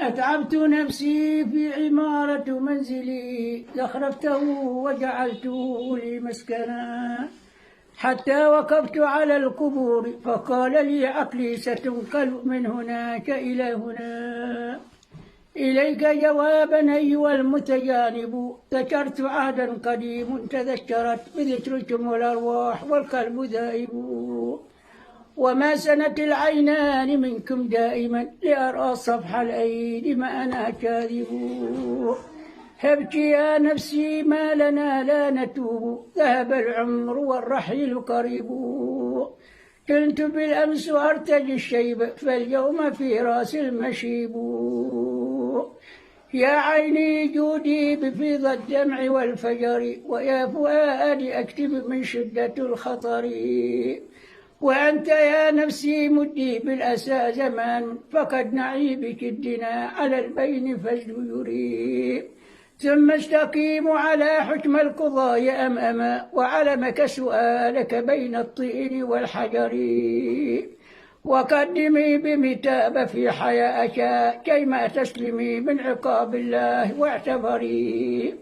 أتعبت نفسي في عمارة منزلي، زخرفته وجعلته لي مسكنا، حتى وقفت على القبور فقال لي عقلي ستنقل من هناك إلى هنا. إليك جوابا أيها المتجانب، ذكرت عهدا قديم تذكرت بذكركم الأرواح والقلب ذائب، وما سنت العينان منكم دائما لأرى صفح الأيدي ما أنا كاذب. ابكي يا نفسي ما لنا لا نتوب، ذهب العمر والرحيل قريب. كنت بالأمس أرتجي الشيب فاليوم في راس المشيب. يا عيني جودي بفيض الدمع والفجر، ويا فؤادي أكتب من شدة الخطر. وأنت يا نفسي مدي بالأسى زمان، فقد نعي بك الدنا على البين فالجيري. ثم استقيم على حكم القضاء أماما، وعلمك سؤالك بين الطين والحجر. وقدمي بمتاب في حياتك كيما تسلمي من عقاب الله واعتبري.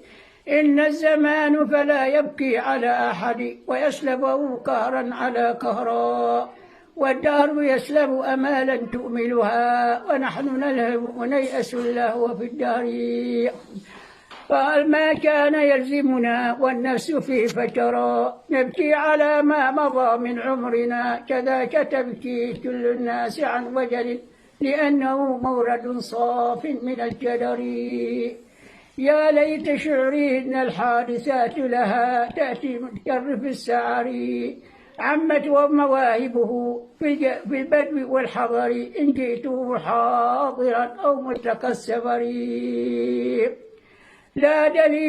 إن الزمان فلا يبكي على أحد، ويسلبه قهرا على قهرا، والدهر يسلب أمالا تؤملها، ونحن نلهو ونيأس اللهو في الدهر. قال ما كان يلزمنا والنفس في فترى، نبكي على ما مضى من عمرنا، كذاك تبكي كل الناس عن وجل، لأنه مورد صاف من الجدر. يا ليت شعري إن الحادثات لها تأتي متكرف السعر، عمت ومواهبه في البدو والحضر، إن جئته حاضرا أو متلقى السفر. لا دليل